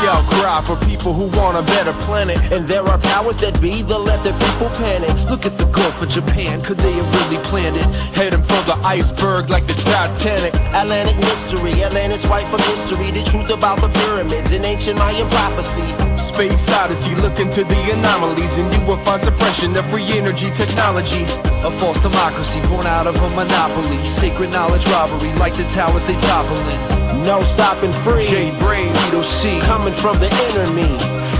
outcry for people who want a better planet. And there are powers that be that let the people panic. Look at the Gulf of Japan, could they have really planned it? Heading for the iceberg like the Titanic. Atlantic mystery, Atlantis white from history. The truth about the pyramids in ancient Mayan prophecy. Space odyssey, look into the anomalies, and you will find suppression of free energy technology. A false democracy born out of a monopoly. Sacred knowledge robbery like the towers they toppling. No stopping free. Jade brain, Vito C. Coming from the inner me.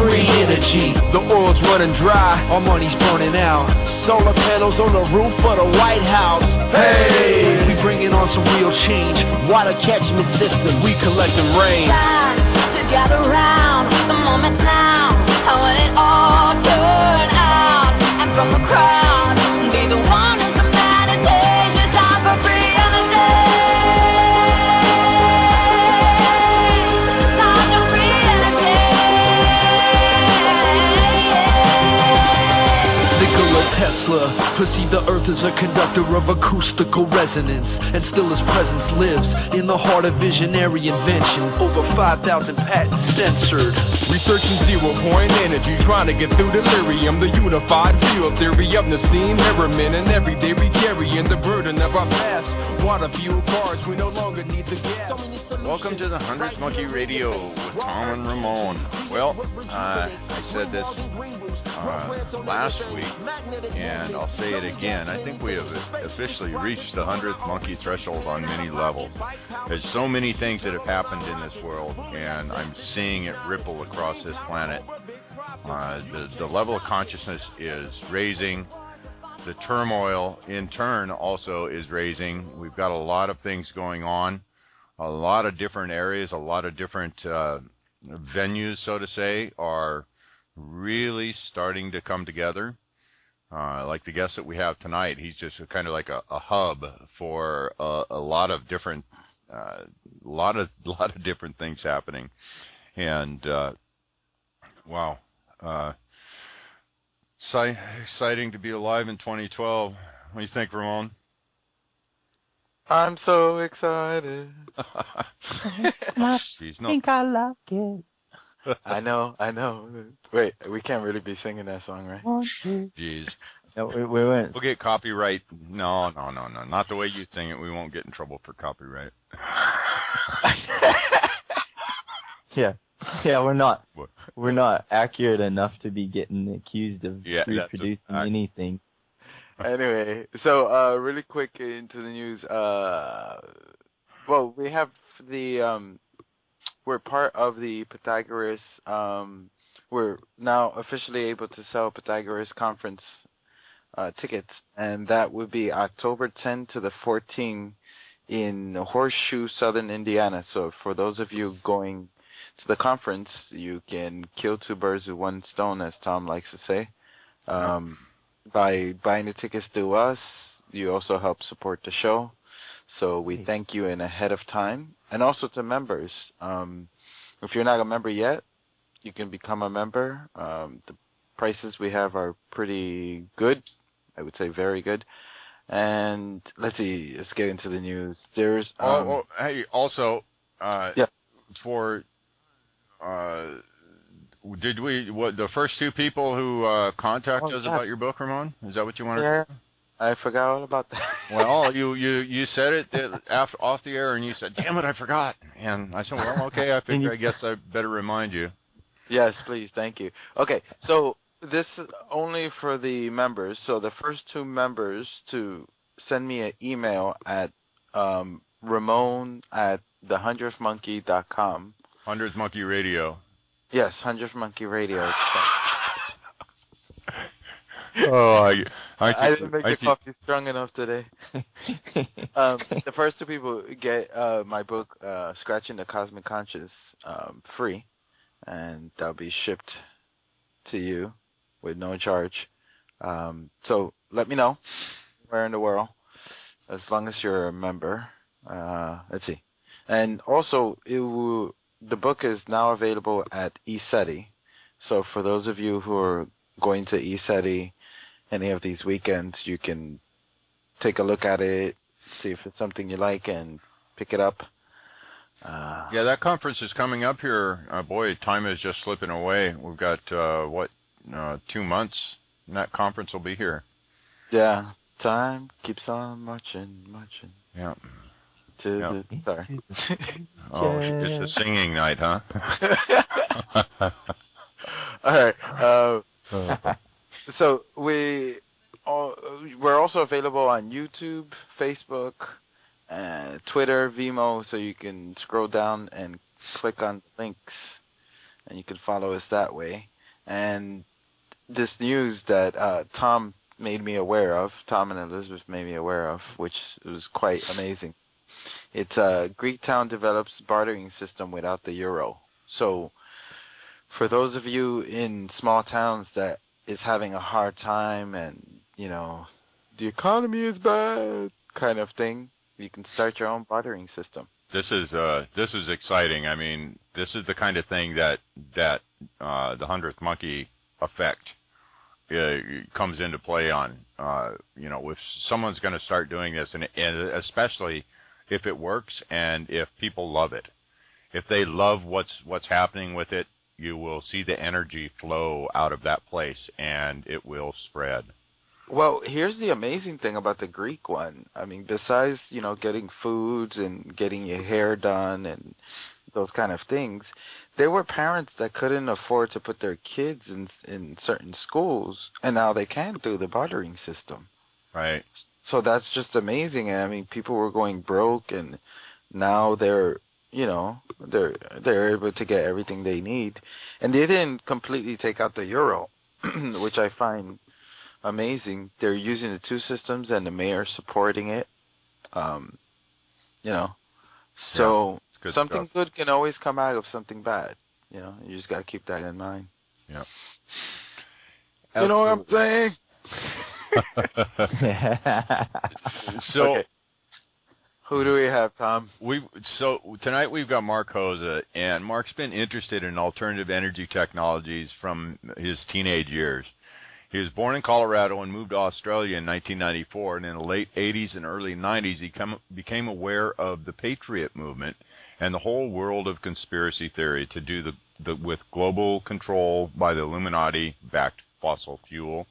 Free energy. The oil's running dry. Our money's burning out. Solar panels on the roof of the White House. Hey! We bringing on some real change. Water catchment system. We collecting rain. Time to gather round. The moment's now. I want it all turn out. And from the crowd, be the one who's the meditation. Time for free energy. Time for free energy. Nikola Tesla perceived the earth as a conductor of acoustical resonance, and still his presence lives in the heart of visionary invention. Over 5,000 patents censored. Researching zero-point energy, trying to get through delirium. The unified field theory of Nassim Harriman, and every day we carry in the burden of our past. Water fuel cars, we no longer need the gas. Welcome to the 100th Monkey Radio with Tom and Ramon. Well, I said this last week, and I'll say it again. I think we have officially reached the 100th monkey threshold on many levels. There's so many things that have happened in this world, and I'm seeing it ripple across this planet. The level of consciousness is raising. The turmoil, in turn, also is raising. We've got a lot of things going on, a lot of different areas, a lot of different venues, so to say, are really starting to come together. Like the guest that we have tonight, he's just kind of like a hub for a lot of different, lot of different things happening, and wow, exciting to be alive in 2012. What do you think, Ramon? I'm so excited. Jeez, no. I think I like it. I know. Wait, we can't really be singing that song, right? Jeez. No, we won't. We'll get copyright. No. Not the way you sing it. We won't get in trouble for copyright. Yeah, we're not accurate enough to be getting accused of reproducing anything. Anyway, so really quick into the news. Well, we have the we're part of the Pythagoras. We're now officially able to sell Pythagoras conference tickets, and that would be October 10 to the 14th in Horseshoe, Southern Indiana. So for those of you going to the conference, you can kill two birds with one stone, as Tom likes to say. By buying the tickets through us, you also help support the show. So we thank you in ahead of time. And also to members, if you're not a member yet, you can become a member. The prices we have are pretty good. I would say very good. And let's see, let's get into the news. There's hey, also for did the first two people who contacted us about your book, Ramon? Is that what you wanted? Yeah, I forgot all about that. Well, you said it off the air, and you said, "Damn it, I forgot." And I said, "Well, okay, I guess I better remind you." Yes, please, thank you. Okay, so this is only for the members. So the first two members to send me an email at Ramon@the100thmonkey.com. 100th Monkey Radio. Yes, 100th Monkey Radio. Oh, I didn't make the coffee strong enough today. The first two people get my book, Scratching the Cosmic Conscious, free, and that'll be shipped to you with no charge. So let me know where in the world, as long as you're a member. Let's see. And also, the book is now available at ECETI. So for those of you who are going to ECETI any of these weekends, you can take a look at it, see if it's something you like, and pick it up. Yeah, that conference is coming up here. Boy, time is just slipping away. We've got, 2 months, and that conference will be here. Yeah, time keeps on marching. Yeah. Sorry. Oh, it's a singing night, huh? All right. So we're also available on YouTube, Facebook, Twitter, Vimeo, so you can scroll down and click on links, and you can follow us that way. And this news that Tom and Elizabeth made me aware of, which was quite amazing. It's Greektown develops bartering system without the euro. So for those of you in small towns that is having a hard time and, the economy is bad kind of thing, you can start your own bartering system. This is exciting. I mean, this is the kind of thing that the 100th Monkey effect comes into play on. If someone's going to start doing this, and especially if it works and if people love it. If they love what's happening with it, you will see the energy flow out of that place, and it will spread. Well, here's the amazing thing about the Greek one. I mean, besides, getting foods and getting your hair done and those kind of things, there were parents that couldn't afford to put their kids in certain schools, and now they can do the bartering system. Right. So that's just amazing. I mean, people were going broke, and now they're able to get everything they need. And they didn't completely take out the euro, which I find amazing. They're using the two systems, and the mayor supporting it. So good something stuff. good can always come out of something bad. You just got to keep that in mind. Yeah. You know what I'm saying? So, okay. Who do we have, Tom? Tonight we've got Mark Hoza, and Mark's been interested in alternative energy technologies from his teenage years. He was born in Colorado and moved to Australia in 1994, and in the late 80s and early 90s he became aware of the Patriot Movement and the whole world of conspiracy theory to do with global control by the Illuminati-backed fossil fuel,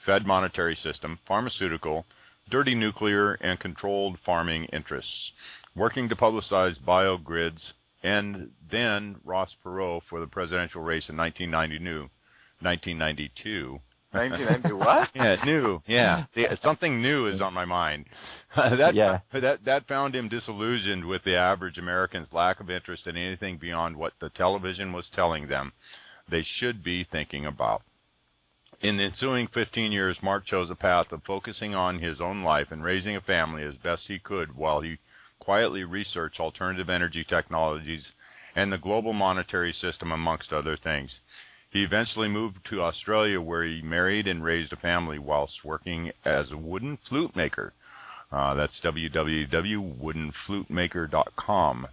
Fed monetary system, pharmaceutical, dirty nuclear, and controlled farming interests, working to publicize biogrids, and then Ross Perot for the presidential race in 1992. 1990 what? Yeah, new. Yeah, something new is on my mind. That found him disillusioned with the average American's lack of interest in anything beyond what the television was telling them they should be thinking about. In the ensuing 15 years, Mark chose a path of focusing on his own life and raising a family as best he could while he quietly researched alternative energy technologies and the global monetary system, amongst other things. He eventually moved to Australia, where he married and raised a family whilst working as a wooden flute maker. That's www.woodenflutemaker.com.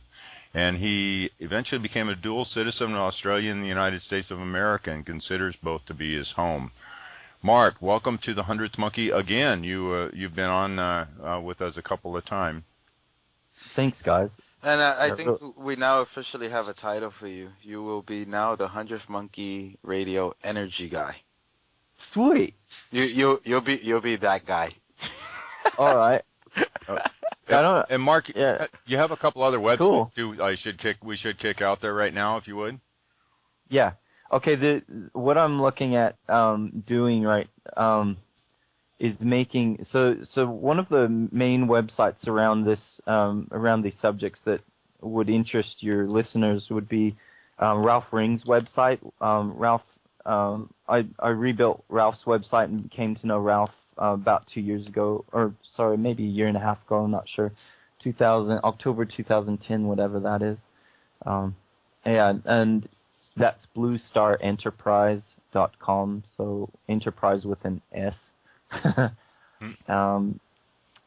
And he eventually became a dual citizen of Australia and the United States of America and considers both to be his home. Mark, welcome to the 100th Monkey again. You've been on with us a couple of times. Thanks, guys. And I think we now officially have a title for you. You will be now the 100th Monkey Radio Energy Guy. Sweet. You'll be that guy. All right. And Mark, you have a couple other websites cool. we should kick out there right now, if you would. Yeah. Okay. What I'm looking at doing is making so one of the main websites around this around these subjects that would interest your listeners would be Ralph Ring's website. I rebuilt Ralph's website and came to know Ralph about 2 years ago, or sorry, maybe a year and a half ago, I'm not sure. October 2010, whatever that is. And that's bluestarenterprise.com, so enterprise with an S.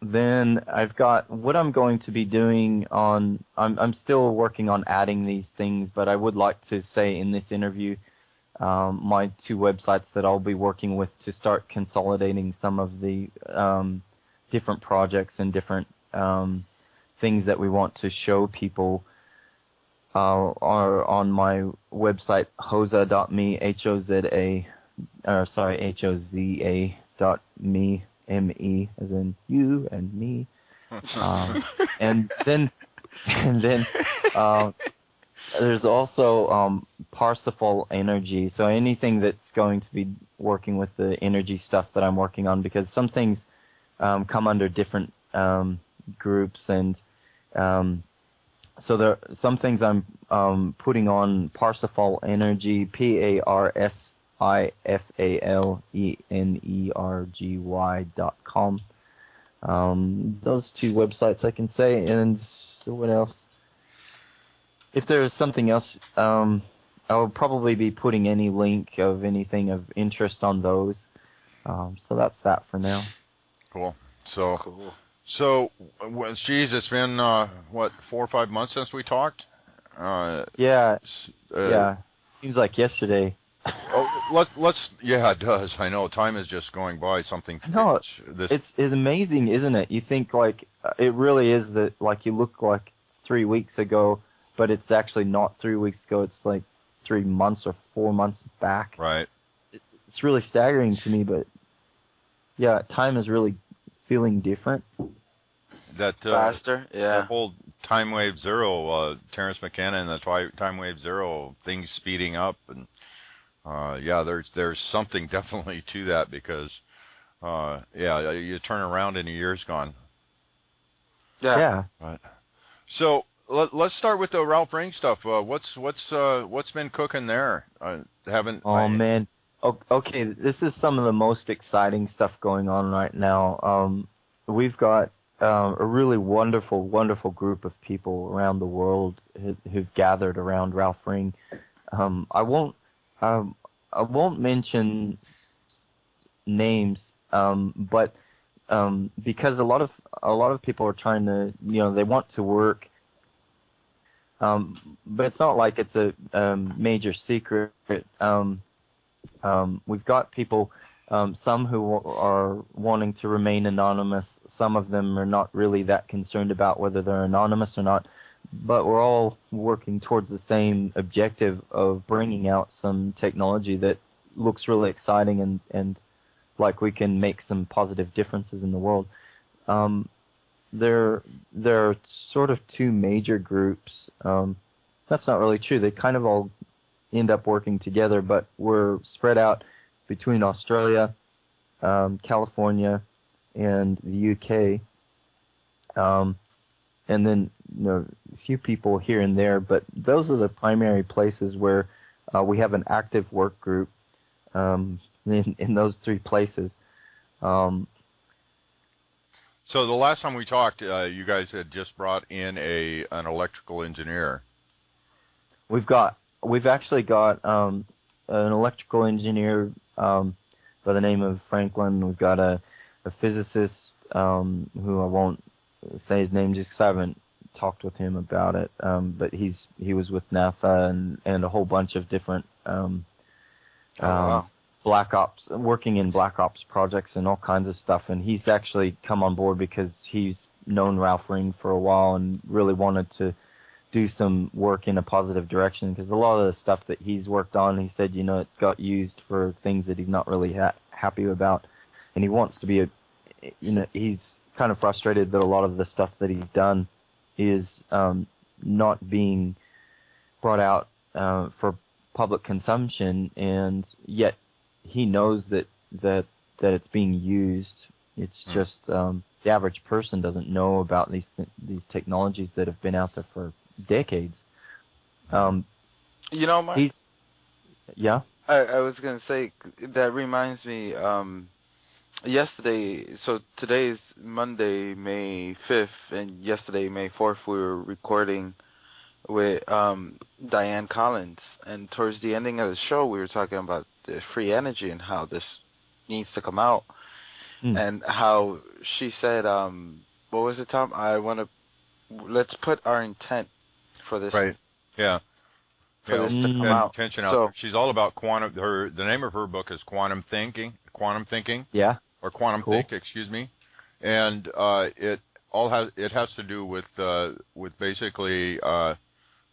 Then I've got what I'm going to be doing on. I'm still working on adding these things, but I would like to say in this interview my two websites that I'll be working with to start consolidating some of the different projects and different things that we want to show people are on my website hoza.me, Hoza.me, M-E, as in you and me. And then there's also Parsifal Energy. So anything that's going to be working with the energy stuff that I'm working on, because some things come under different groups, and so there some things I'm putting on Parsifal Energy, PARSIFALENERGY.com. Those two websites I can say, and so what else? If there's something else, I'll probably be putting any link of anything of interest on those. So that's that for now. Cool. So, geez, it's been, 4 or 5 months since we talked? Yeah. Seems like yesterday. Yeah, it does. I know. Time is just going by. No, it's amazing, isn't it? You think, like, it really is that, like, you look like 3 weeks ago, but it's actually not 3 weeks ago. It's like 3 months or 4 months back. Right. It's really staggering to me, but, yeah, time is really feeling different. That faster, yeah. That whole time wave zero, Terrence McKenna and the time wave zero, things speeding up, and there's something definitely to that, because you turn around and a year's gone. Yeah. Right. So let's start with the Ralph Ring stuff. What's been cooking there? Man. Okay, this is some of the most exciting stuff going on right now. We've got a really wonderful group of people around the world who've gathered around Ralph Ring. I won't mention names, but because a lot of people are trying to, they want to work, but it's not like it's a major secret. We've got people, some who are wanting to remain anonymous. Some of them are not really that concerned about whether they're anonymous or not, but we're all working towards the same objective of bringing out some technology that looks really exciting and like we can make some positive differences in the world. There are sort of two major groups. That's not really true. They kind of all end up working together, but we're spread out between Australia, California, and the UK, and then a few people here and there. But those are the primary places where we have an active work group in those three places. So the last time we talked, you guys had just brought in an electrical engineer. We've actually got an electrical engineer by the name of Franklin. We've got a physicist who I won't say his name just because I haven't talked with him about it. But he was with NASA and a whole bunch of different Black Ops, working in Black Ops projects and all kinds of stuff. And he's actually come on board because he's known Ralph Ring for a while and really wanted to do some work in a positive direction, because a lot of the stuff that he's worked on, he said, it got used for things that he's not really happy about, and he wants to be he's kind of frustrated that a lot of the stuff that he's done is not being brought out for public consumption, and yet he knows that it's being used. It's just the average person doesn't know about these technologies that have been out there for decades. Mark, yeah. I was gonna say, that reminds me. Yesterday, so today is Monday, May 5th, and yesterday, May 4th, we were recording with Diane Collins, and towards the ending of the show, we were talking about the free energy and how this needs to come out, and how she said, what was it, Tom? Let's put our intent for this. Right. Yeah. For this to come out. Intention out there. She's all about quantum. The name of her book is Quantum Thinking. Yeah. Or Quantum Think, excuse me. And it has to do with basically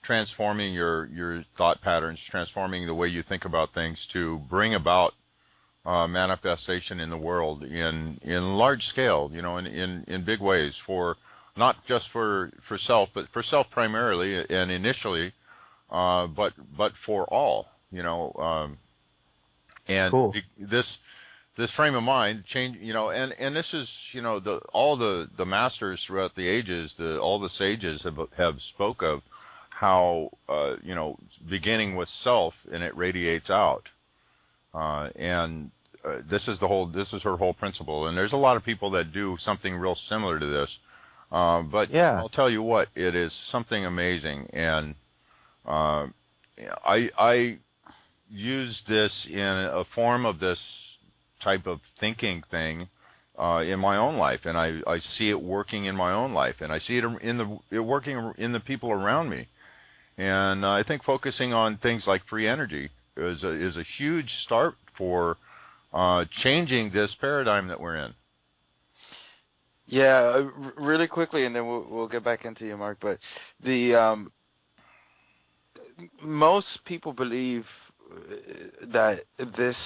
transforming your thought patterns, transforming the way you think about things to bring about manifestation in the world in large scale, you know, in big ways, for not just for self, but for self primarily and initially, but for all, you know, and cool. This frame of mind change, you know, and this is, you know, all the masters throughout the ages, all the sages have spoke of how, you know, beginning with self and it radiates out, and this is her whole principle. And there's a lot of people that do something real similar to this, but yeah, I'll tell you what, it is something amazing. And I use this in a form of this type of thinking thing in my own life, and I see it working in my own life, and I see it working in the people around me. And I think focusing on things like free energy is a huge start for changing this paradigm that we're in. Yeah, really quickly, and then we'll get back into you, Mark. But the most people believe that this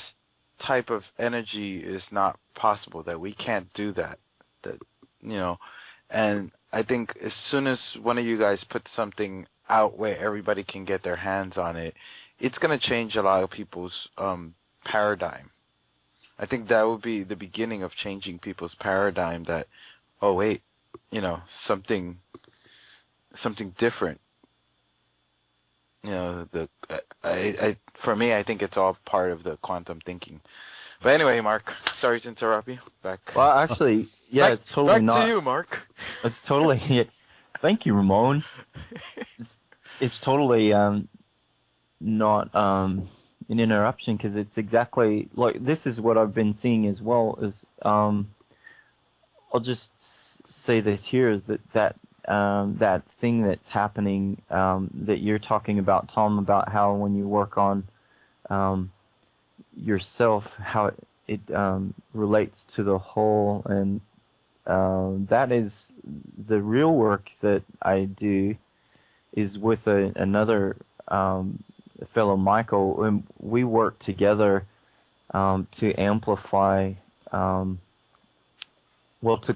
type of energy is not possible, that we can't do that, you know. And I think as soon as one of you guys puts something out where everybody can get their hands on it, it's going to change a lot of people's paradigm. I think that would be the beginning of changing people's paradigm, that, oh wait, you know, something different. You know, for me, I think it's all part of the quantum thinking. But anyway, Mark, sorry to interrupt you. Back. Well, actually, yeah, it's totally not. Back to you, Mark. It's totally. Yeah, thank you, Ramon. It's totally not an interruption, because it's exactly like this is what I've been seeing as well. Is I'll just say this here, is that thing that's happening that you're talking about, Tom, about how when you work on yourself, how it relates to the whole, and that is the real work that I do, is with another fellow, Michael, and we work together to amplify, to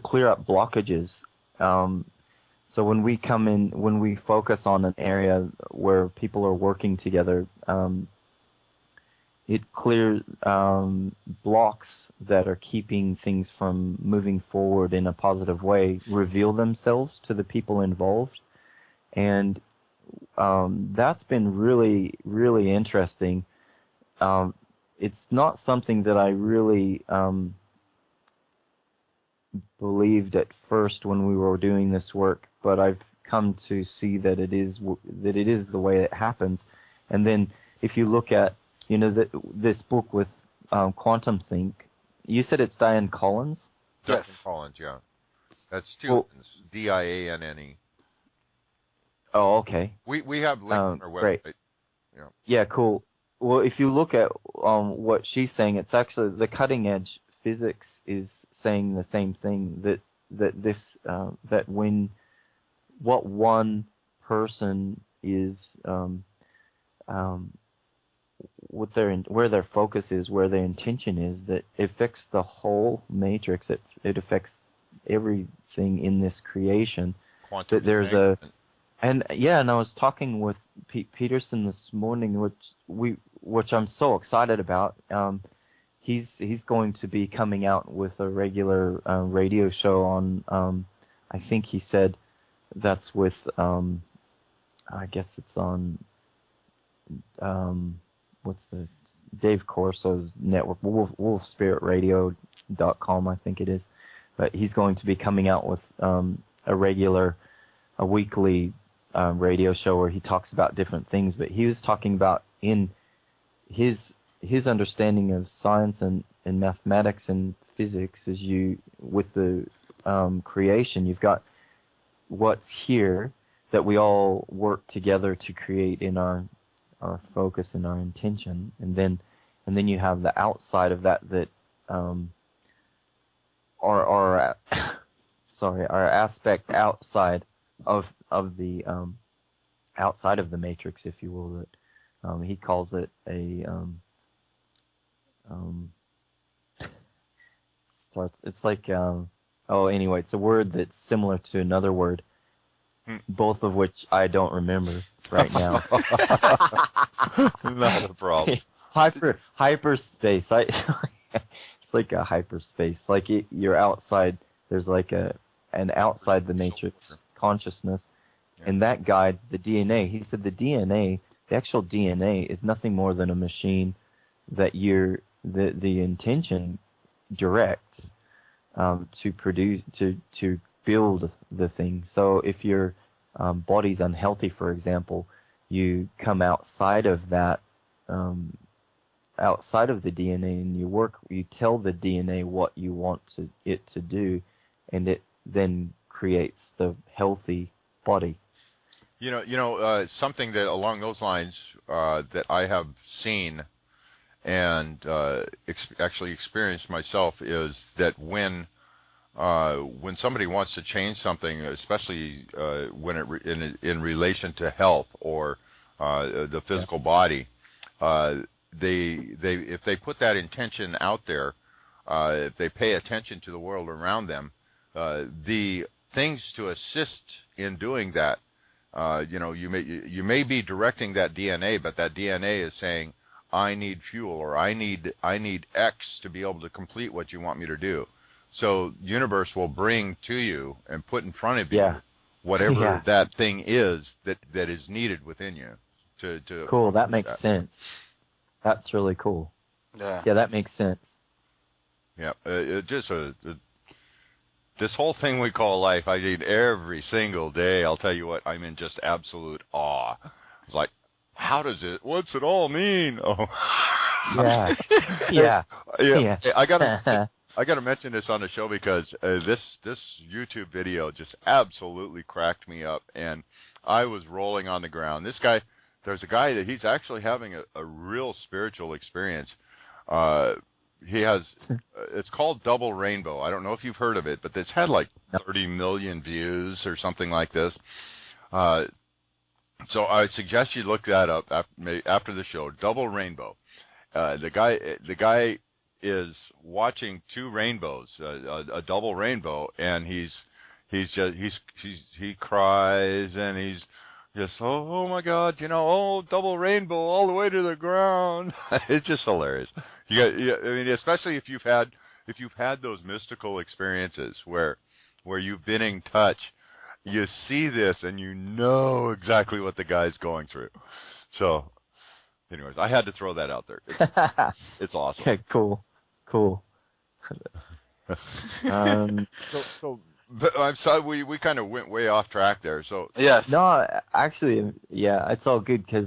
clear up blockages. So when we come in, when we focus on an area where people are working together, it clears blocks that are keeping things from moving forward in a positive way, reveal themselves to the people involved. And that's been really, really interesting. It's not something that I really believed at first when we were doing this work, but I've come to see that it is the way it happens. And then if you look at, you know, this book with Quantum Think, you said it's Diane Collins? Yes. Diane Collins, yeah. That's two Dianne. Oh, okay. We have links on our website. Great. Yeah. Yeah, cool. Well, if you look at what she's saying, it's actually the cutting edge physics is saying the same thing, that when what one person is where their focus is, where their intention is, that it affects the whole matrix. It affects everything in this creation. Quantum that there's and I was talking with Peterson this morning, which I'm so excited about. He's going to be coming out with a regular radio show on, I think he said that's with, I guess it's on, what's the, Dave Corso's network, wolfspiritradio.com, I think it is. But he's going to be coming out with a weekly radio show where he talks about different things. But he was talking about in his understanding of science and mathematics and physics is with the creation, you've got what's here that we all work together to create in our focus and our intention, and then you have the outside of that our aspect outside of the outside of the matrix, if you will. That he calls it a starts. It's like anyway, it's a word that's similar to another word, both of which I don't remember right now. Not a problem. Hyperspace. It's like a hyperspace. Like you're outside. There's like an outside the matrix consciousness, and that guides the DNA. He said the actual DNA, is nothing more than a machine that the intention directs to produce to build the thing. So if your body's unhealthy, for example, you come outside of that, outside of the DNA, and you tell the DNA what you want it to do, and it then creates the healthy body. Something that along those lines that I have seen and actually experienced myself is that when somebody wants to change something, especially when in relation to health or the physical body, if they put that intention out there, if they pay attention to the world around them, the things to assist in doing that, you may be directing that DNA, but that DNA is saying, I need fuel, or I need X to be able to complete what you want me to do. So the universe will bring to you and put in front of you whatever that thing is that is needed within you. Cool, that makes sense. That's really cool. Yeah, that makes sense. Yeah, this whole thing we call life, I mean, every single day, I'll tell you what, I'm in just absolute awe. It's like, what's it all mean? Oh. Yeah. Yeah. I gotta mention this on the show because this YouTube video just absolutely cracked me up, and I was rolling on the ground. There's a guy that he's actually having a real spiritual experience. He has, it's called Double Rainbow. I don't know if you've heard of it, but it's had like 30 million views or something like this. So I suggest you look that up after the show. Double Rainbow. The guy is watching two rainbows, a double rainbow, and he cries, and he's just, oh my God, double rainbow all the way to the ground. It's just hilarious. I mean, especially if you've had those mystical experiences where you've been in touch, you see this and you know exactly what the guy's going through. So, anyways, I had to throw that out there. It's awesome. Okay, cool. But I'm sorry, we kind of went way off track there. So yes. No, actually, yeah, it's all good because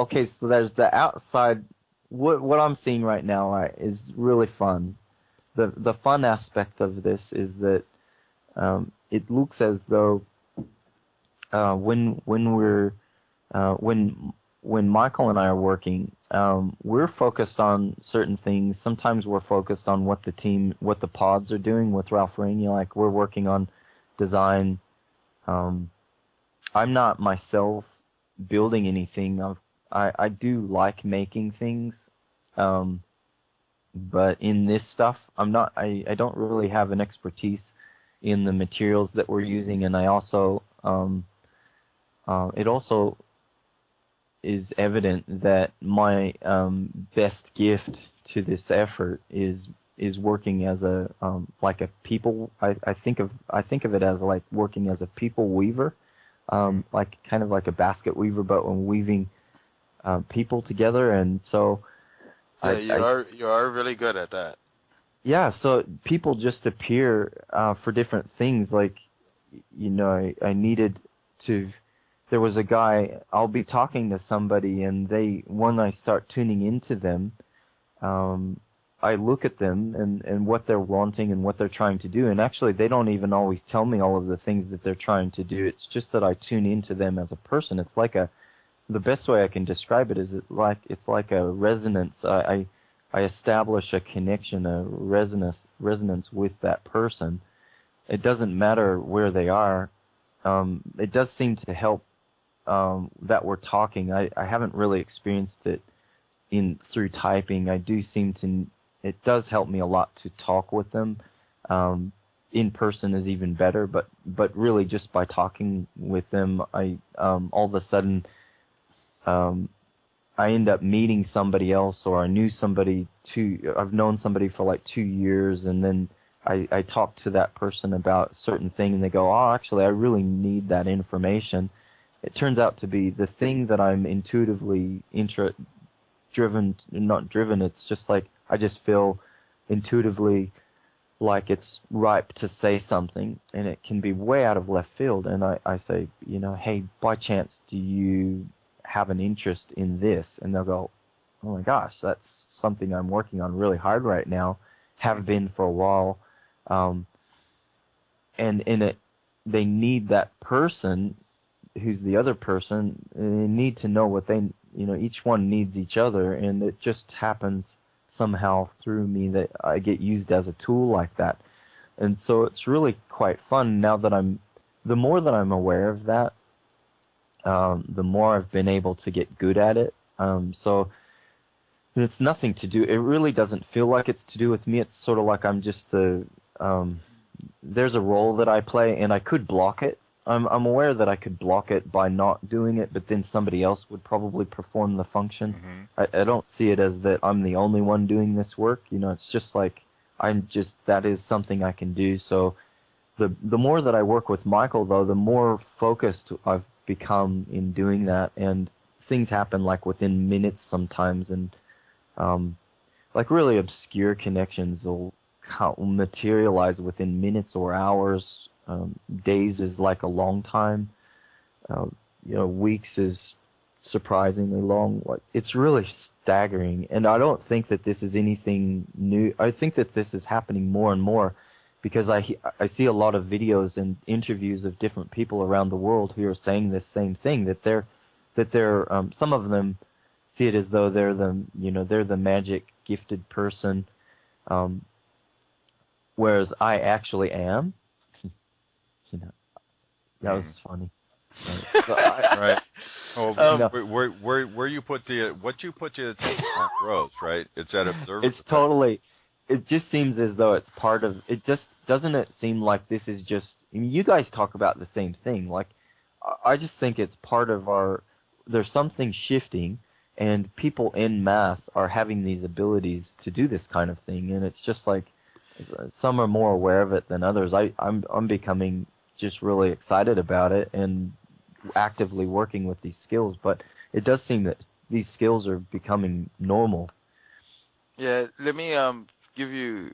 okay, so there's the outside. What I'm seeing right now is really fun. The fun aspect of this is that it looks as though when Michael and I are working, we're focused on certain things. Sometimes we're focused on what the pods are doing with Ralph Rainey. Like we're working on design. I'm not myself building anything. I do like making things, but in this stuff, I don't really have an expertise in the materials that we're using, and I also it also is evident that my best gift to this effort is working as a like a people. I think of it as like working as a people weaver, like kind of like a basket weaver, but when weaving people together. And so you are really good at that. Yeah, so people just appear for different things. Like, I needed to. There was a guy, I'll be talking to somebody, and when I start tuning into them, I look at them and what they're wanting and what they're trying to do. And actually, they don't even always tell me all of the things that they're trying to do. It's just that I tune into them as a person. It's like the best way I can describe it is it's like a resonance. I establish a connection, a resonance with that person. It doesn't matter where they are. it does seem to help that we're talking. I haven't really experienced it through typing. It does help me a lot to talk with them. In person is even better, but really just by talking with them, I all of a sudden I end up meeting somebody else, or I knew somebody I've known somebody for like 2 years, and then I talk to that person about a certain thing, and they go, oh, actually, I really need that information. It turns out to be the thing that I'm intuitively not driven, it's just like I just feel intuitively like it's ripe to say something, and it can be way out of left field, and I say, hey, by chance, do you have an interest in this? And they'll go, oh my gosh, that's something I'm working on really hard right now, have been for a while, and they need that person who's the other person, and they need to know what each one needs each other, and it just happens somehow through me that I get used as a tool like that. And so it's really quite fun now that the more that I'm aware of that, the more I've been able to get good at it. So it's nothing to do, it really doesn't feel like it's to do with me. It's sort of like I'm just there's a role that I play, and I could block it. I'm aware that I could block it by not doing it, but then somebody else would probably perform the function. Mm-hmm. I don't see it as that I'm the only one doing this work. It's just like that is something I can do. So the more that I work with Michael, though, the more focused I've become in doing that, and things happen like within minutes sometimes, and like really obscure connections will materialize within minutes or hours. Days is like a long time. Weeks is surprisingly long. Like, it's really staggering, and I don't think that this is anything new. I think that this is happening more and more, because I see a lot of videos and interviews of different people around the world who are saying this same thing, that they're some of them see it as though they're the magic gifted person, whereas I actually am. That was funny. Right. Well, where you put what you put the attention on grows, right? It's that observer. It's totally. It just seems as though it's part of. It just doesn't. It seem like this is just. I mean, you guys talk about the same thing. Like, I just think it's part of our. There's something shifting, and people en masse are having these abilities to do this kind of thing, and it's just like some are more aware of it than others. I'm becoming just really excited about it and actively working with these skills, but it does seem that these skills are becoming normal. Yeah, let me give you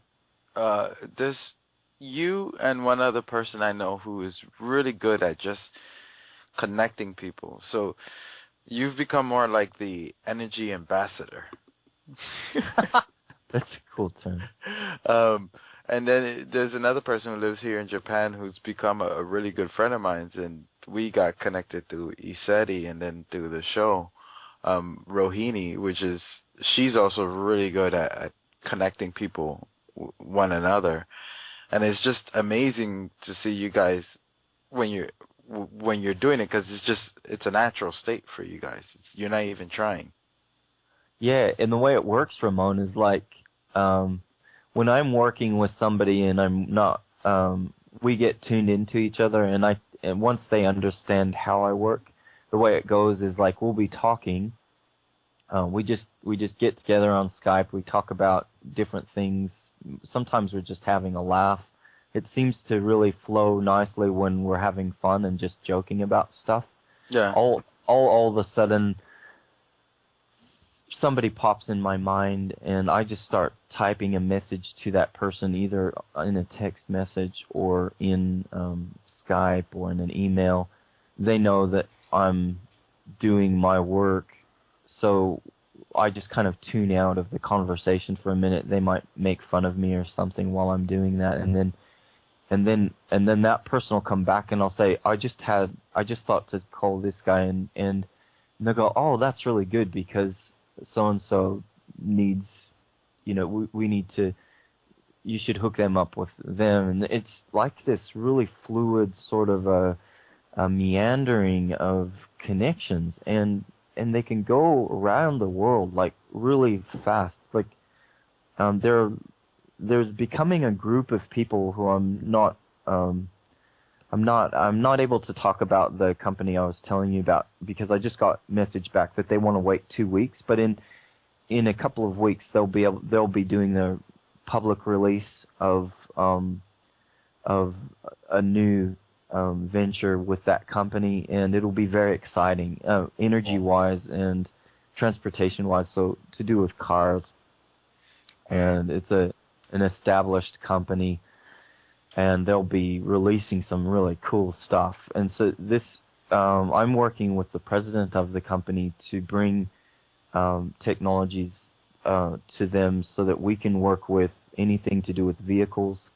this. You and one other person I know who is really good at just connecting people. So you've become more like the energy ambassador. That's a cool term. And then there's another person who lives here in Japan who's become a really good friend of mine, and we got connected through Iseti and then through the show, Rohini, she's also really good at connecting people one another. And it's just amazing to see you guys when you're doing it, because it's a natural state for you guys. You're not even trying. Yeah, and the way it works, Ramon, is like when I'm working with somebody and I'm not, we get tuned into each other, and once they understand how I work, the way it goes is like we'll be talking. We just get together on Skype. We talk about different things. Sometimes we're just having a laugh. It seems to really flow nicely when we're having fun and just joking about stuff. Yeah. All of a sudden, somebody pops in my mind, and I just start typing a message to that person, either in a text message or in Skype or in an email. They know that I'm doing my work, so I just kind of tune out of the conversation for a minute. They might make fun of me or something while I'm doing that, and then that person will come back and I'll say, I just thought to call this guy, and they'll go, oh, that's really good, because so-and-so needs, we need to, you should hook them up with them. And it's like this really fluid sort of meandering of connections, and they can go around the world like really fast. Like there's becoming a group of people who I'm not able to talk about the company I was telling you about, because I just got message back that they want to wait 2 weeks, but in a couple of weeks they'll be doing the public release of a new venture with that company, and it'll be very exciting, energy-wise and transportation-wise. So to do with cars, and it's an established company, and they'll be releasing some really cool stuff. And so this, I'm working with the president of the company to bring technologies to them so that we can work with anything to do with vehicles,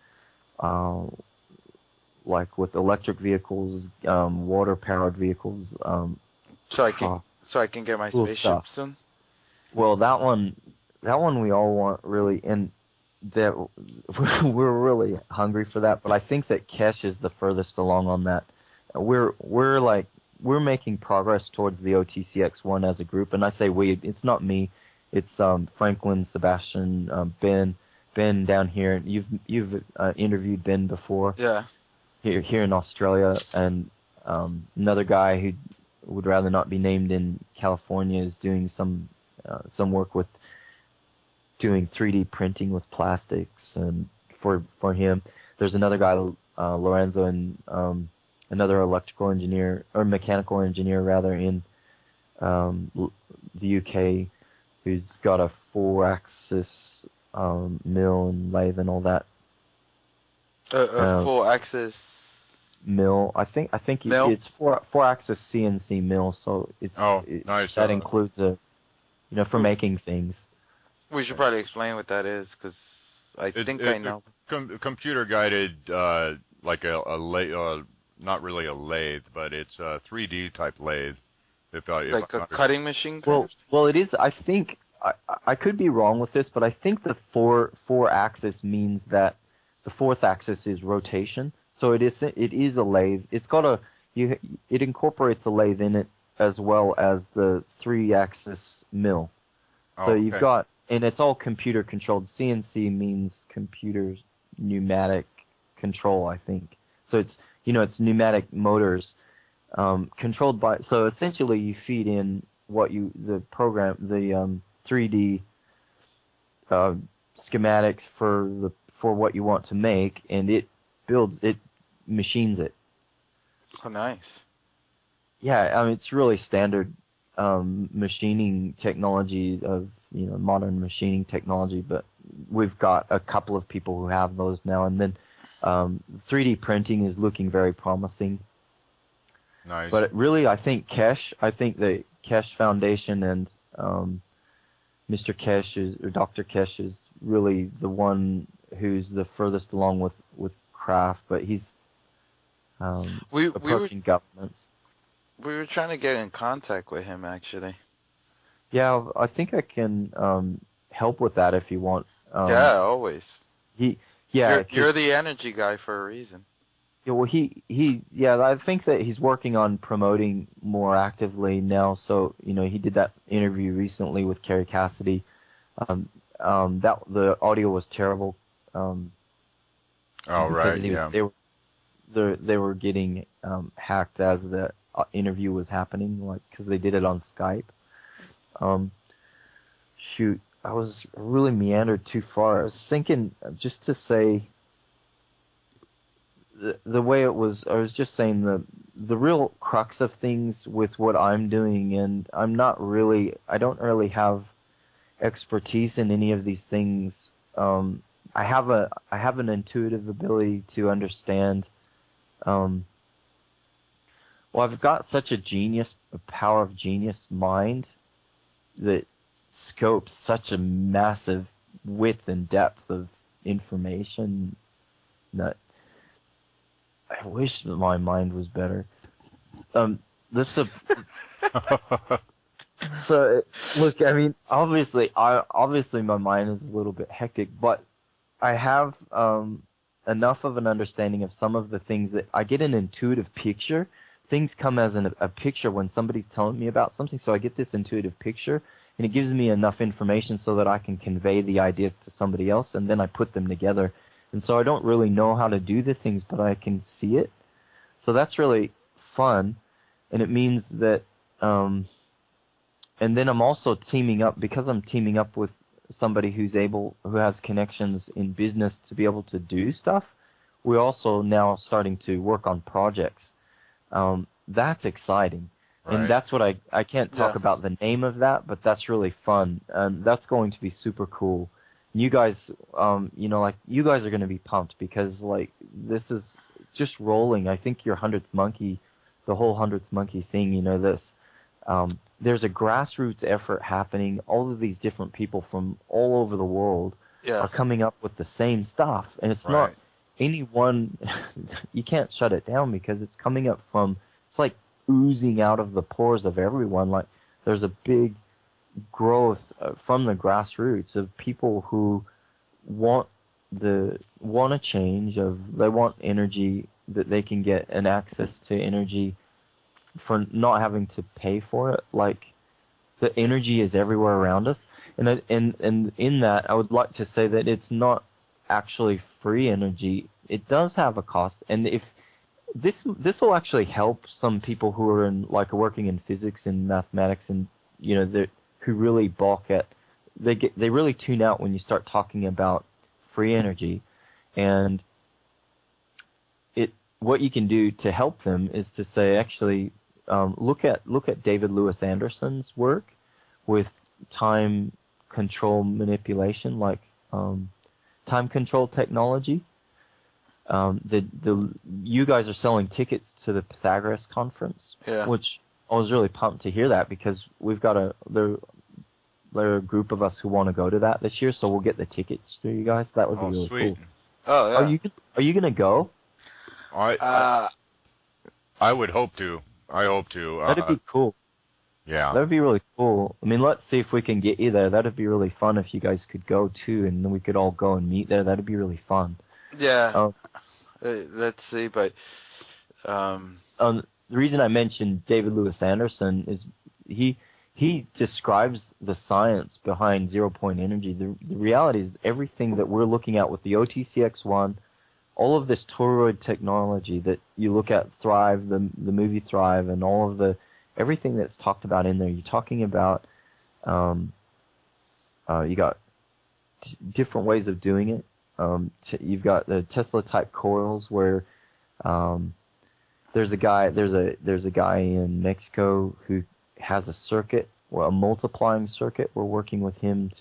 like with electric vehicles, water-powered vehicles. So I can get my cool spaceship stuff. soon. Well, that one we all want, really, and that we're really hungry for that. But I think that Kesh is the furthest along on that. We're making progress towards the OTCX-1 as a group, and I say we. It's not me. It's Franklin, Sebastian, Ben down here. You've interviewed Ben before. Yeah. Here in Australia, and another guy who would rather not be named in California is doing some work with doing 3D printing with plastics, and for him, there's another guy, Lorenzo, and another electrical engineer or mechanical engineer rather in the UK, who's got a 4-axis mill and lathe and all that. Full axis mill. I think mill? it's 4-axis CNC mill. So nice. That includes for making things. We should probably explain what that is, because I think I know. Computer guided, like a lathe, not really a lathe, but it's a 3D type lathe. Like a cutting machine? Well, it is. I think I could be wrong with this, but I think the 4-axis means that the 4th axis is rotation. So it is a lathe. It's got it incorporates a lathe in it as well as the 3-axis mill. So you've got, and it's all computer controlled. CNC means computer pneumatic control, I think. So it's it's pneumatic motors controlled by. So essentially, you feed in the 3D schematics for what you want to make, and it machines it. Oh, nice. Yeah, I mean, it's really standard machining technology of modern machining technology, but we've got a couple of people who have those now, and then 3D printing is looking very promising. Nice. But really, I think the Kesh Foundation and Mr. Kesh or Dr. Kesh is really the one who's the furthest along with craft, but he's approaching governments. We were trying to get in contact with him, actually. Yeah, I think I can help with that if you want. Yeah, always. You're the energy guy for a reason. Yeah, well, I think that he's working on promoting more actively now. So he did that interview recently with Carrie Cassidy. That the audio was terrible. Right. Yeah. They were getting hacked as the interview was happening, like, because they did it on Skype. Shoot, I was really meandered too far. I was thinking just to say the way it was. I was just saying the real crux of things with what I'm doing, and I don't really have expertise in any of these things. I have an intuitive ability to understand. Well, I've got such a power of genius mind that scopes such a massive width and depth of information that I wish that my mind was better. So look, I mean, obviously my mind is a little bit hectic, but I have enough of an understanding of some of the things that I get an intuitive picture things come as a picture when somebody's telling me about something. So I get this intuitive picture, and it gives me enough information so that I can convey the ideas to somebody else, and then I put them together. And so I don't really know how to do the things, but I can see it. So that's really fun, and it means that, and then I'm also teaming up, because I'm teaming up with somebody who has connections in business to be able to do stuff. We're also now starting to work on projects. That's exciting. Right. And that's what I can't talk about the name of that, but that's really fun. That's going to be super cool. And you guys, you guys are going to be pumped, because like this is just rolling. I think your 100th Monkey, the whole 100th Monkey thing, there's a grassroots effort happening. All of these different people from all over the world are coming up with the same stuff, and it's not any one. You can't shut it down, because it's coming up from. It's like oozing out of the pores of everyone. Like there's a big growth from the grassroots of people who want a change. They want energy, that they can get an access to energy for not having to pay for it. Like the energy is everywhere around us, and in that I would like to say that it's not actually free energy. It does have a cost, and if this will actually help some people who are working in physics and mathematics, and who really balk at, they really tune out when you start talking about free energy. And what you can do to help them is to say, actually, look at David Lewis Anderson's work with time control manipulation, like time control technology. You guys are selling tickets to the Pythagoras conference, which I was really pumped to hear that, because we've got there are a group of us who want to go to that this year, so we'll get the tickets to you guys. That would be really sweet. cool. Oh yeah. Are you gonna go? I would hope to. I hope to. That'd be cool. Yeah. That'd be really cool. I mean, let's see if we can get you there. That'd be really fun if you guys could go too, and then we could all go and meet there. That'd be really fun. Yeah. Let's see, but the reason I mentioned David Lewis Anderson is he describes the science behind zero-point energy. The reality is everything that we're looking at with the OTCX-1, all of this toroid technology that you look at, Thrive, the movie Thrive, and all of everything that's talked about in there. You're talking about you got different ways of doing it. You've got the Tesla type coils where there's a guy in Mexico who has a circuit, or a multiplying circuit. We're working with him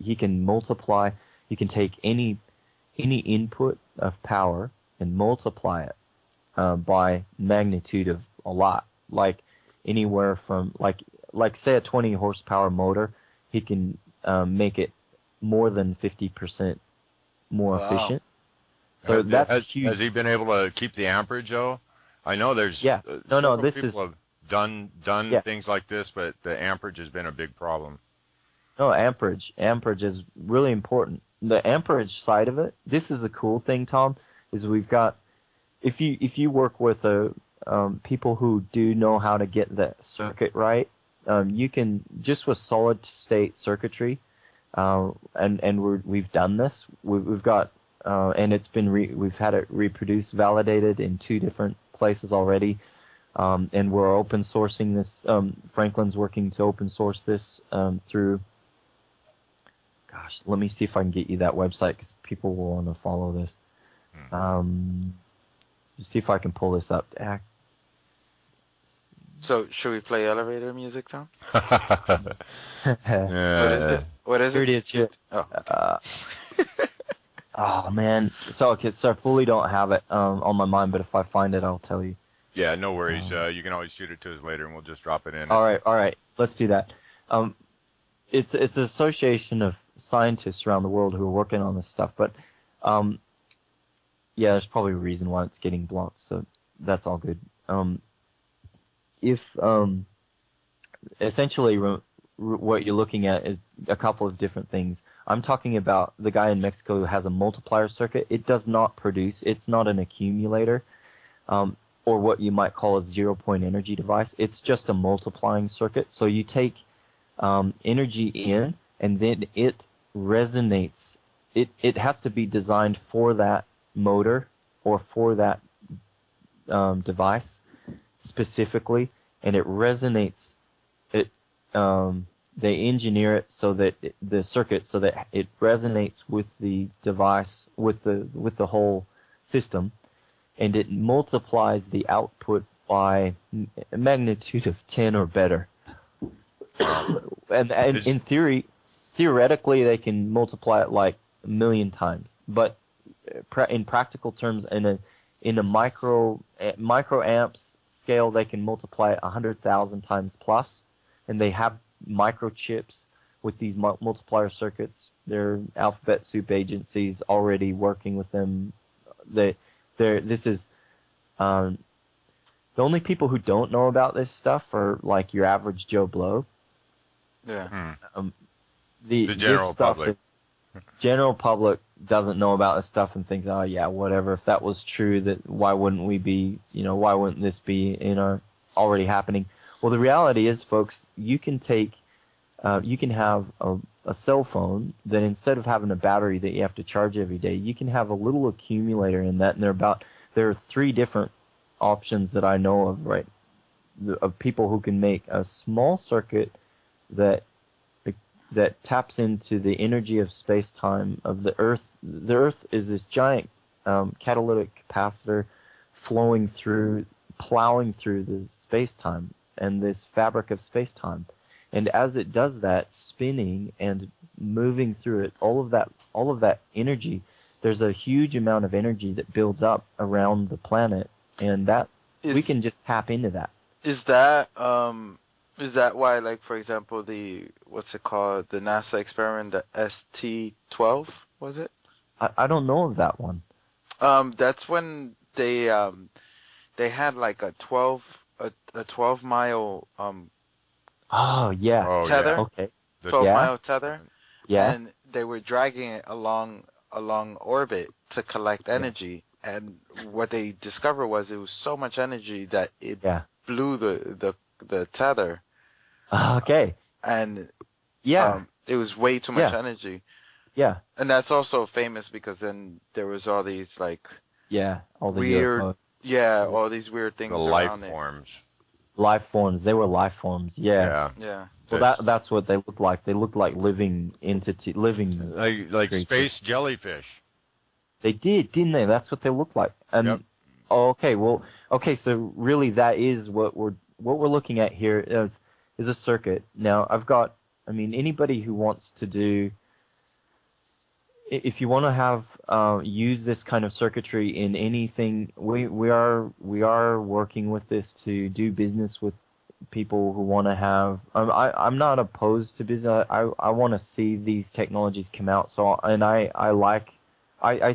he can multiply. You can take any input of power and multiply it by magnitude of a lot, like anywhere from like say a 20 horsepower motor, he can make it more than 50% more efficient. So that's huge. Has he been able to keep the amperage though? I know there's people have done things like this, but the amperage has been a big problem. No, amperage is really important. The amperage side of it, this is the cool thing, Tom, is we've got, if you work with people who do know how to get the circuit right, you can, just with solid state circuitry, we've done this. We've got and it's been we've had it reproduced, validated in 2 different places already, and we're open sourcing this. Franklin's working to open source this through. Gosh, let me see if I can get you that website, because people will want to follow this. Just see if I can pull this up. So, should we play elevator music, Tom? What is it? Here it is. Here. Oh. Oh man. So I fully don't have it on my mind, but if I find it, I'll tell you. Yeah, no worries. You can always shoot it to us later, and we'll just drop it in. All right. Let's do that. It's an association of scientists around the world who are working on this stuff, but yeah, there's probably a reason why it's getting blocked, so that's all good. Essentially what you're looking at is a couple of different things. I'm talking about the guy in Mexico who has a multiplier circuit. It does not produce. It's not an accumulator. or what you might call a zero-point energy device. It's just a multiplying circuit. So you take energy in, and then it resonates. It has to be designed for that motor or for that device specifically, and it resonates. They engineer it so that the circuit so that it resonates with the device, with the whole system, and it multiplies the output by a magnitude of 10 or better. and in theoretically, they can multiply it like 1 million times, but in practical terms, in a microamps scale, they can multiply it 100,000 times plus, and they have microchips with these multiplier circuits. They're alphabet soup agencies already working with them. This is the only people who don't know about this stuff are like your average Joe Blow. Yeah. The general public. General public doesn't know about this stuff and thinks, oh yeah, whatever. If that was true, that why wouldn't this be already happening? Well, the reality is, folks, you can have a cell phone that instead of having a battery that you have to charge every day, you can have a little accumulator in that, and there are 3 different options that I know of, right, of people who can make a small circuit that taps into the energy of space-time of the Earth. The Earth is this giant catalytic capacitor plowing through the space-time and this fabric of space-time. And as it does that, spinning and moving through it, all of that energy, there's a huge amount of energy that builds up around the planet, and we can just tap into that. Is that why, like, for example, what's it called, the NASA experiment, the ST-12, was it? I don't know of that one. That's when they had like a 12-mile Oh yeah. tether. Yeah. Okay. 12-mile tether. Yeah. And they were dragging it along orbit to collect energy. And what they discovered was it was so much energy that it blew the tether. Okay. And it was way too much energy. Yeah. And that's also famous because then there was all these like all the weird UFOs. all these weird things The around life forms. Life forms. They were life forms. Yeah. Well, that's what they looked like. They looked like living like space jellyfish. They did, didn't they? That's what they looked like. And so really that is what we're looking at here is a circuit. Now anybody who wants to do, if you want to have use this kind of circuitry in anything, we are working with this to do business with people who want to have. I'm not opposed to business. I want to see these technologies come out. So I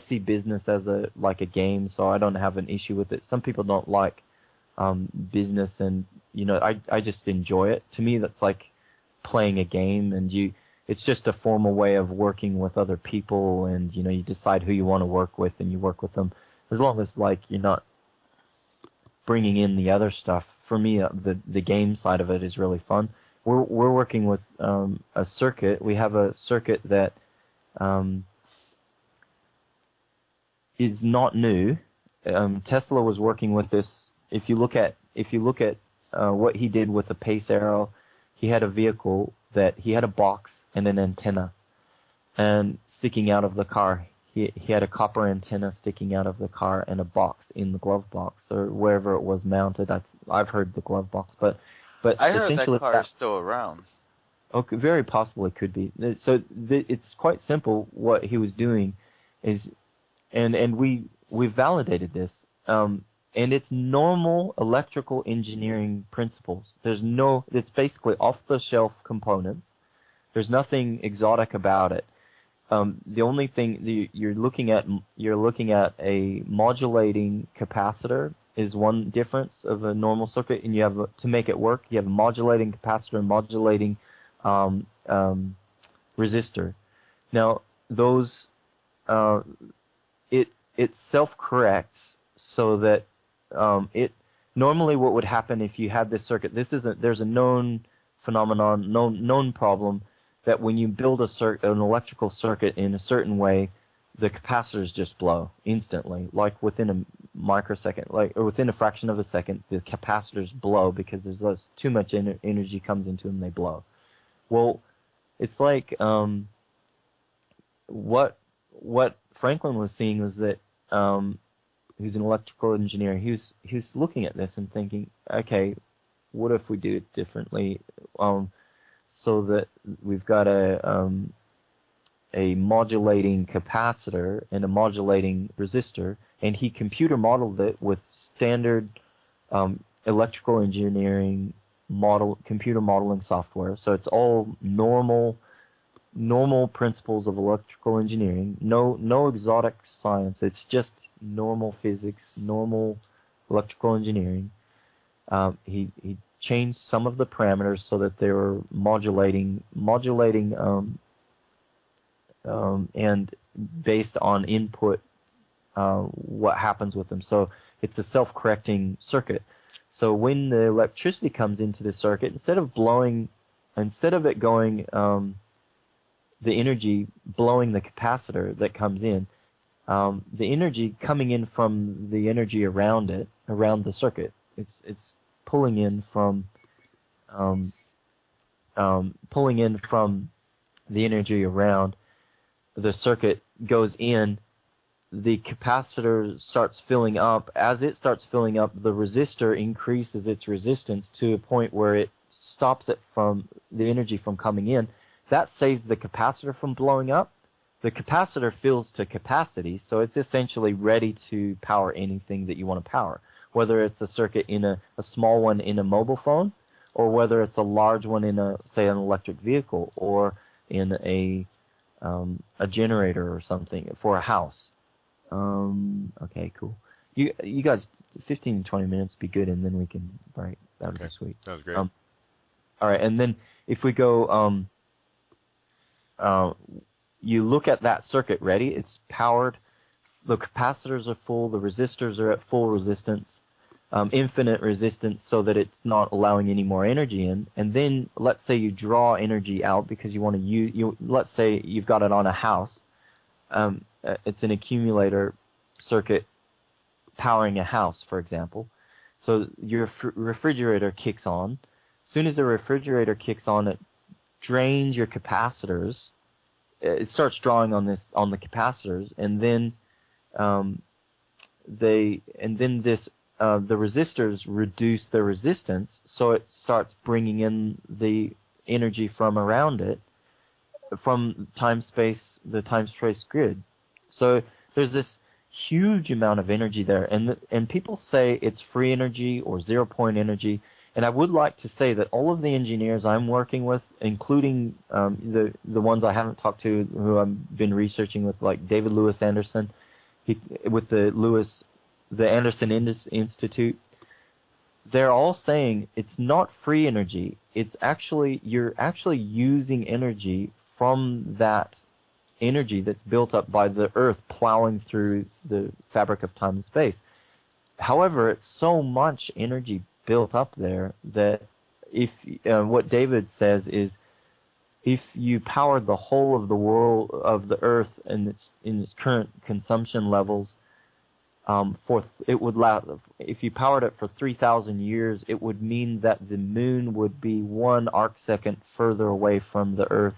see business as a game. So I don't have an issue with it. Some people don't like business, and I just enjoy it. To me, that's like playing a game, and it's just a formal way of working with other people, and you decide who you want to work with, and you work with them as long as you're not bringing in the other stuff. For me, the game side of it is really fun. We're working with a circuit. We have a circuit that is not new. Tesla was working with this. If you look at what he did with the Pace Arrow, he had a vehicle that he had a box and an antenna, and sticking out of the car, he had a copper antenna sticking out of the car and a box in the glove box or wherever it was mounted. I've heard the glove box, but I heard essentially that car is still around. Okay, very possibly could be. So it's quite simple. What he was doing is, and we validated this. And it's normal electrical engineering principles. It's basically off-the-shelf components. There's nothing exotic about it. The only thing you're looking at a modulating capacitor is one difference of a normal circuit, and you have to make it work. You have a modulating capacitor and modulating resistor. Now those it self-corrects so that normally what would happen if you had this circuit, there's a known phenomenon, known problem, that when you build an electrical circuit in a certain way, the capacitors just blow instantly, like within a microsecond, or within a fraction of a second, the capacitors blow because there's too much energy comes into them, they blow. Well, it's like what Franklin was seeing was that who's an electrical engineer, he was looking at this and thinking, okay, what if we do it differently, so that we've got a modulating capacitor and a modulating resistor, and he computer modeled it with standard electrical engineering computer modeling software. So it's all normal principles of electrical engineering, no exotic science. It's just normal physics, normal electrical engineering. He changed some of the parameters so that they were modulating and based on input, what happens with them. So it's a self-correcting circuit. So when the electricity comes into the circuit, instead of it going, the energy blowing the capacitor that comes in, the energy coming in from the energy around the circuit, it's pulling in from the energy around the circuit, goes in, the capacitor starts filling up. As it starts filling up, the resistor increases its resistance to a point where it stops it from the energy from coming in. That saves the capacitor from blowing up. The capacitor fills to capacity, so it's essentially ready to power anything that you want to power, whether it's a circuit in a small one in a mobile phone, or whether it's a large one in say an electric vehicle, or in a generator or something for a house. Okay, cool. You guys, 15 to 20 minutes be good, and then we can break. That would be sweet. Sounds great. All right, and then if we go, you look at that circuit ready. It's powered. The capacitors are full. The resistors are at full resistance, infinite resistance, so that it's not allowing any more energy in. And then let's say you draw energy out because you want to use. Let's say you've got it on a house. It's an accumulator circuit powering a house, for example. So your refrigerator kicks on. As soon as the refrigerator kicks on, it drains your capacitors. It starts drawing on the capacitors, and then the resistors reduce their resistance, so it starts bringing in the energy from around it, from the time-space grid. So there's this huge amount of energy there, and people say it's free energy or zero-point energy. And I would like to say that all of the engineers I'm working with, including the ones I haven't talked to, who I've been researching with, like David Lewis Anderson, with the Anderson Institute, they're all saying it's not free energy. It's you're actually using energy from that energy that's built up by the Earth plowing through the fabric of time and space. However, it's so much energy built up there that if what David says is, if you powered the whole of the world of the Earth in its current consumption levels, if you powered it for 3,000 years, it would mean that the moon would be 1 arcsecond further away from the Earth.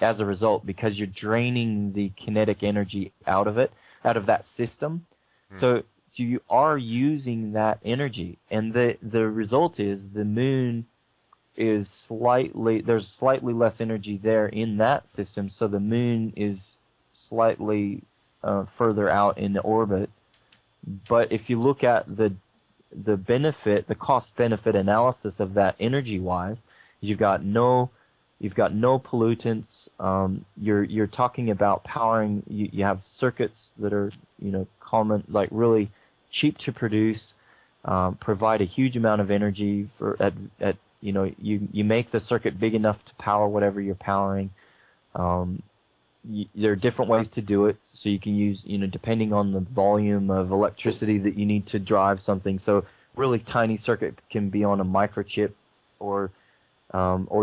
As a result, because you're draining the kinetic energy out of that system. So you are using that energy, and the result is the moon is there's slightly less energy there in that system, so the moon is slightly further out in the orbit. But if you look at the cost-benefit analysis of that energy-wise, you've got no pollutants. You're talking about powering. You have circuits that are common, like really cheap to produce, provide a huge amount of energy you make the circuit big enough to power whatever you're powering, there are different ways to do it. So you can use, depending on the volume of electricity that you need to drive something. So really tiny circuit can be on a microchip, or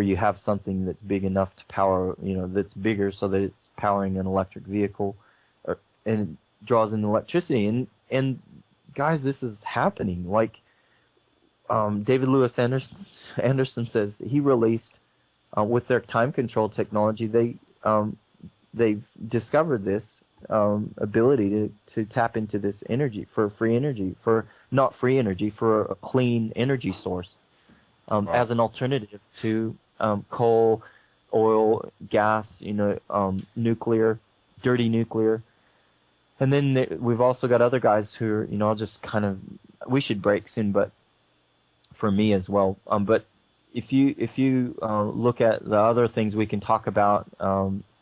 you have something that's big enough to power, that's bigger so that it's powering an electric vehicle, and it draws in electricity. And guys, this is happening. Like David Lewis Anderson says, he released with their time control technology, they've discovered this ability to tap into this energy for free energy, for a clean energy source, as an alternative to coal, oil, gas, nuclear, dirty nuclear. And then we've also got other guys who are, I'll just we should break soon, but for me as well. But if you look at the other things we can talk about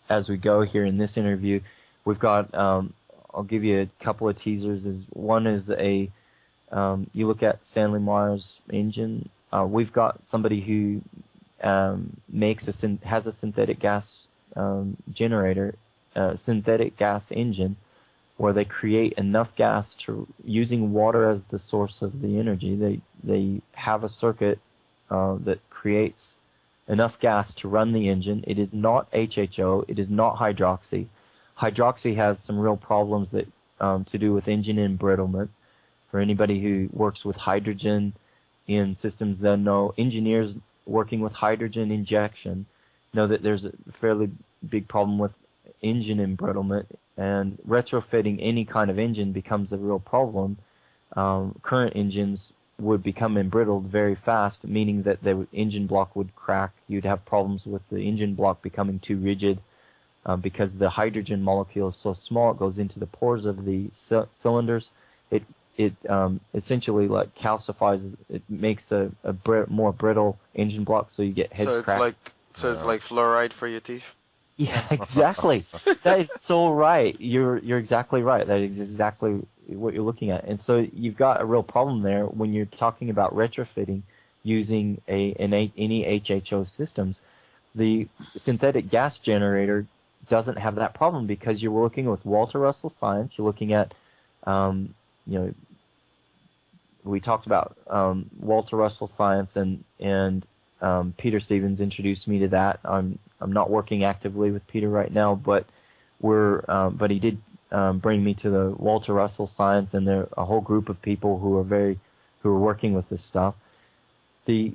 as we go here in this interview, we've got, I'll give you a couple of teasers. One is you look at Stanley Meyer's engine. We've got somebody who has a synthetic gas generator, synthetic gas engine, where they create enough gas using water as the source of the energy. They have a circuit that creates enough gas to run the engine. It is not HHO. It is not hydroxy. Hydroxy has some real problems that to do with engine embrittlement. For anybody who works with hydrogen in systems, then know engineers working with hydrogen injection know that there's a fairly big problem with engine embrittlement, and retrofitting any kind of engine becomes a real problem. Current engines would become embrittled very fast, meaning that the engine block would crack. You'd have problems with the engine block becoming too rigid because the hydrogen molecule is so small, it goes into the pores of the cylinders. It essentially like calcifies. It makes a more brittle engine block, so you get head crack. So it's like fluoride for your teeth. Yeah, exactly. That is so right. You're exactly right. That is exactly what you're looking at. And so you've got a real problem there when you're talking about retrofitting using any HHO systems. The synthetic gas generator doesn't have that problem because you're working with Walter Russell science. You're looking at, we talked about Walter Russell science, and Peter Stevens introduced me to that. I'm not working actively with Peter right now, but but he did bring me to the Walter Russell science, and there are a whole group of people who are working with this stuff. That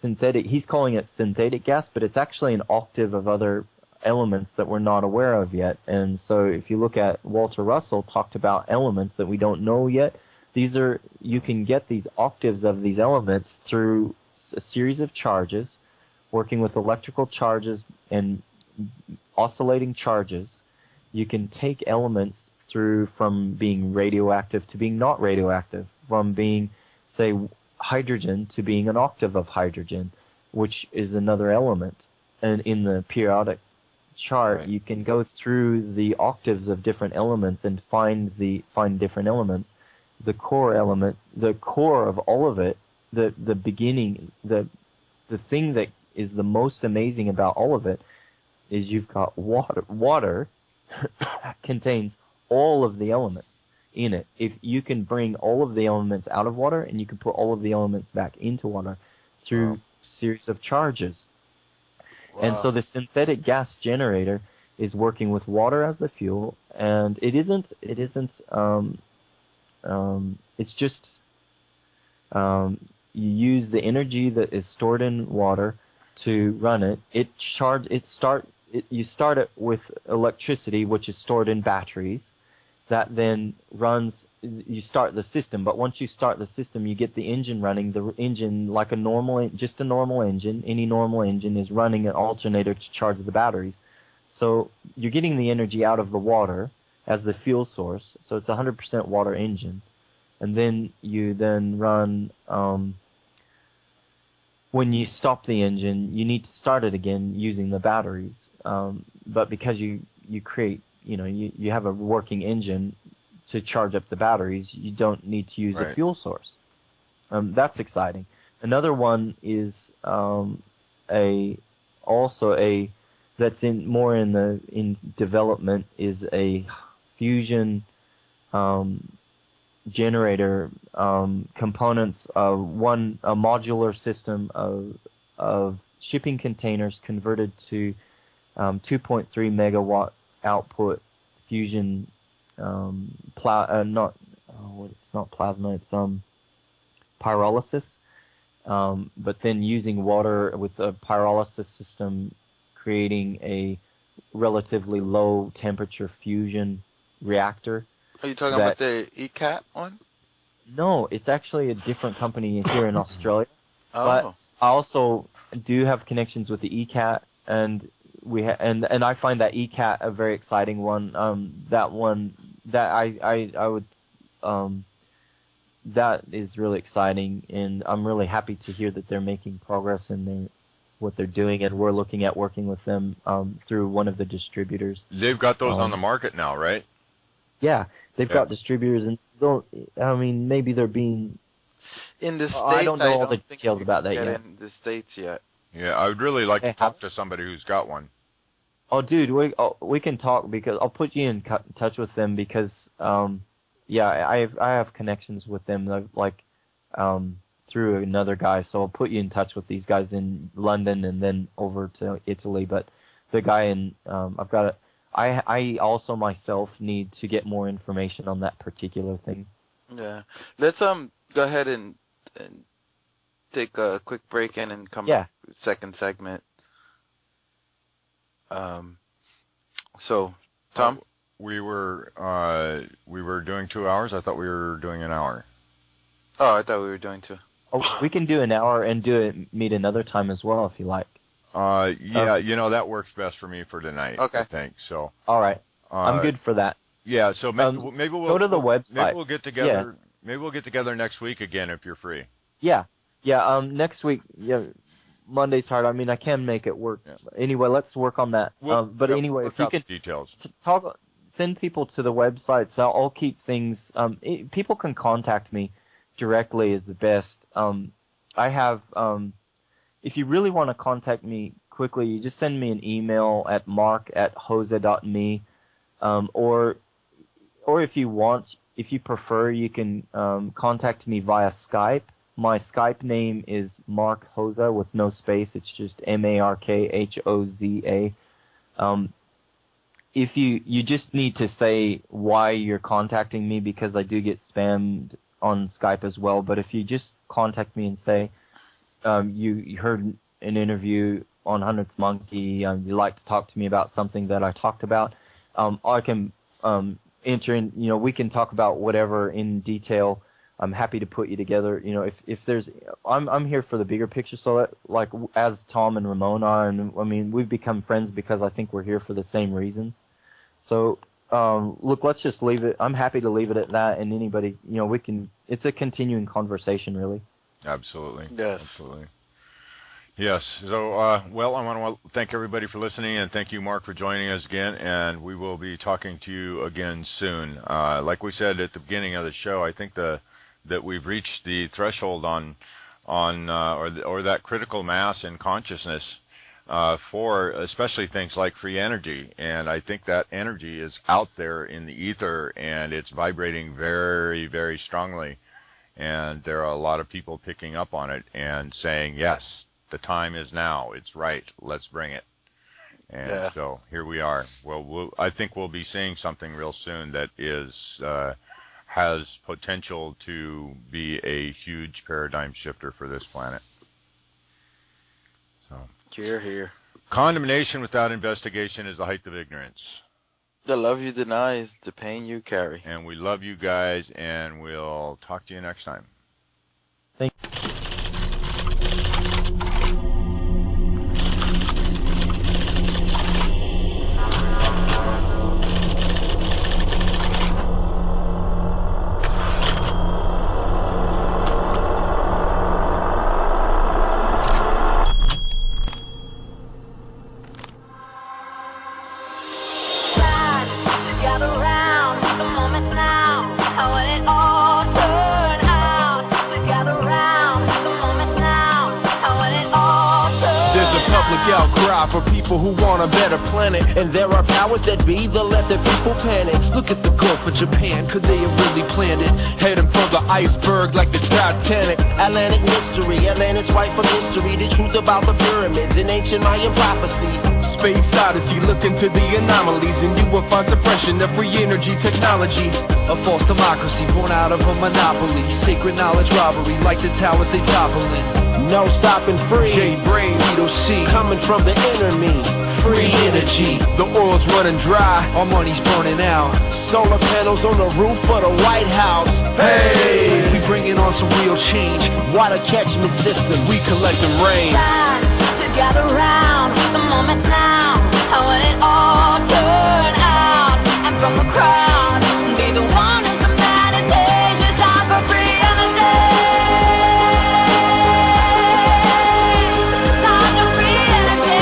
synthetic, he's calling it synthetic gas, but it's actually an octave of other elements that we're not aware of yet. And so if you look at Walter Russell talked about elements that we don't know yet, you can get these octaves of these elements through a series of charges, working with electrical charges and oscillating charges. You can take elements from being radioactive to being not radioactive, from being, say, hydrogen to being an octave of hydrogen, which is another element. And in the periodic chart, you can go through the octaves of different elements and find different elements. The core element, the core of all of it, the beginning, the thing that is the most amazing about all of it is you've got water. Water contains all of the elements in it. If you can bring all of the elements out of water, and you can put all of the elements back into water through a series of charges. Wow. And so the synthetic gas generator is working with water as the fuel, and it's just you use the energy that is stored in water to run it. You start it with electricity, which is stored in batteries. That then runs. You start the system, but once you start the system, you get the engine running. The engine, like a normal engine, any normal engine is running an alternator to charge the batteries. So you're getting the energy out of the water as the fuel source. So it's a 100% water engine, and then you run. When you stop the engine, you need to start it again using the batteries. But because you create, you have a working engine to charge up the batteries, you don't need to use a fuel source. That's exciting. Another one is also a that's in development is a fusion generator components of a modular system of shipping containers converted to 2.3 megawatt output fusion it's not plasma, it's pyrolysis, but then using water with a pyrolysis system, creating a relatively low temperature fusion reactor. Are you talking about the ECAT one? No, it's actually a different company here in Australia. Oh. But I also do have connections with the ECAT, and and I find that ECAT a very exciting one. That one that I would that is really exciting, and I'm really happy to hear that they're making progress in what they're doing, and we're looking at working with them through one of the distributors. They've got those on the market now, right? Yeah, they've got distributors, and maybe they're being in the States. I don't know all the details about that yet. In the States yet. Yeah, I would really like to talk to somebody who's got one. Oh, dude, we can talk, because I'll put you in touch with them, because I have connections with them, like through another guy. So I'll put you in touch with these guys in London and then over to Italy. But the guy in I also myself need to get more information on that particular thing. Yeah, let's go ahead and take a quick break and come back to the second segment. So, Tom? We were doing 2 hours. I thought we were doing an hour. Oh, I thought we were doing 2. Oh, we can do an hour and meet another time as well if you like. That works best for me for tonight. Okay. I think so. All right. I'm good for that. Yeah. So maybe we'll go to the website. Maybe we'll get together. Yeah. Maybe we'll get together next week again if you're free. Yeah. Yeah. Next week. Yeah. Monday's hard. I mean, I can make it work. Yeah. Anyway, let's work on that. But anyway, if you can send people to the website, so I'll keep things. People can contact me directly is the best. I have. If you really want to contact me quickly, you just send me an email at mark@hosa.me, or if you prefer, you can contact me via Skype. My Skype name is Mark Hoza with no space. It's just MarkHoza. If you just need to say why you're contacting me, because I do get spammed on Skype as well. But if you just contact me and say you heard an interview on 100th Monkey, you'd like to talk to me about something that I talked about, I can enter in. We can talk about whatever in detail. I'm happy to put you together. If there's, I'm here for the bigger picture. So that, like as Tom and Ramon are, and I mean we've become friends because I think we're here for the same reasons. So look, let's just leave it. I'm happy to leave it at that. And anybody, we can. It's a continuing conversation, really. Absolutely. Yes. Absolutely. Yes. So, I want to thank everybody for listening, and thank you, Mark, for joining us again. And we will be talking to you again soon. Like we said at the beginning of the show, I think that we've reached the threshold or that critical mass in consciousness for especially things like free energy. And I think that energy is out there in the ether, and it's vibrating very, very strongly. And there are a lot of people picking up on it and saying, yes, the time is now. It's right. Let's bring it. And so here we are. Well, I think we'll be seeing something real soon that has potential to be a huge paradigm shifter for this planet. So, Cheer here. Condemnation without investigation is the height of ignorance. The love you deny is the pain you carry. And we love you guys, and we'll talk to you next time. Thank you. Gather round, public outcry for people who want a better planet. And there are powers that be that let their people panic. Look at the Gulf of Japan, could they have really planned it? Heading for the iceberg like the Titanic. Atlantic mystery, Atlantis white from history. The truth about the pyramids in ancient Mayan prophecy. Space Odyssey, look into the anomalies, and you will find suppression of free energy technology. A false democracy born out of a monopoly. Sacred knowledge robbery like the towers they toppling. No stopping free. J-Brain, Vito C. Coming from the inner me. Free energy. The oil's running dry, our money's burning out. Solar panels on the roof of the White House. Hey, we bringing on some real change. Water catchment system. We collecting rain. Time to gather round, the moment's now. I want it all turn out. And from the crowd, be the one who's the meditation. Time for free energy. Time for free energy.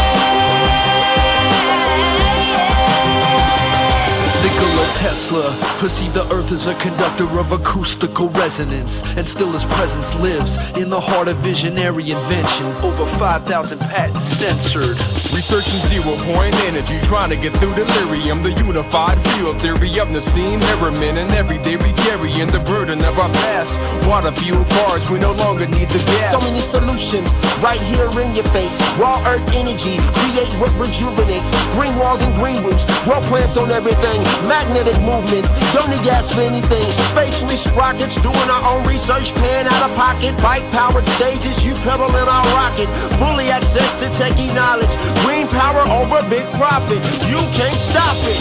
Nikola Tesla perceived the earth as a conductor of acoustical resonance, and still his presence lives in the heart of visionary invention. Over 5,000 patents censored. Researching zero-point energy, trying to get through delirium. The unified field theory of Nassim Harriman, and every day we carrying the burden of our past. Water-fueled cars, we no longer need the gas. So many solutions right here in your face. Raw earth energy, create what rejuvenates. Green walls and green roofs, grow plants on everything. Magnetic movements, don't need gas for anything. Space rockets, doing our own research, paying out of pocket. Bike-powered stages, you pedal in our rocket. Fully access to techie knowledge. Green power over big profit. You can't stop it.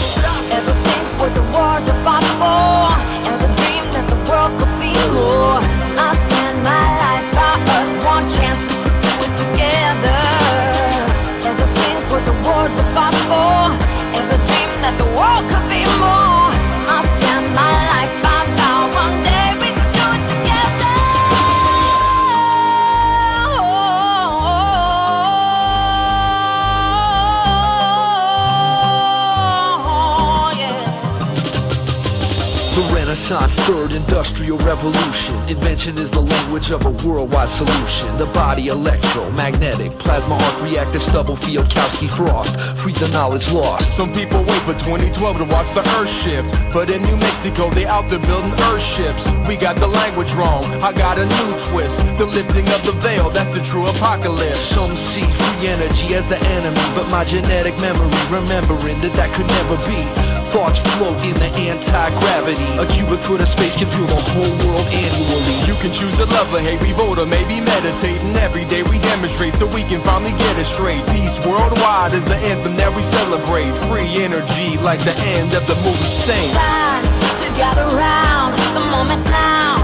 Ever think what the wars are fought for? Ever dream that the world could be more? I spend my life by us, one chance to do it together. Ever think what the wars are fought for? Ever dream that the world could be more? I spend my life by now, one day we could do it together. The Renaissance, third industrial revolution. Invention is the language of a worldwide solution. The body electromagnetic, plasma arc reactor, Stubblefield, Kowski, Frost. Free the knowledge lost. Some people wait for 2012 to watch the Earth shift, but in New Mexico they out there building Earth ships. We got the language wrong, I got a new twist. The lifting of the veil, that's the true apocalypse. Some see free energy as the enemy, but my genetic memory remembering that could never be. Thoughts float in the anti-gravity. A cubic foot of space can fuel the whole world annually. You can choose to love or hate, we vote or maybe meditating. Every day we demonstrate so we can finally get it straight. Peace worldwide is the anthem that we celebrate. Free energy like the end of the movie Saint. Time to gather round, the moment's now.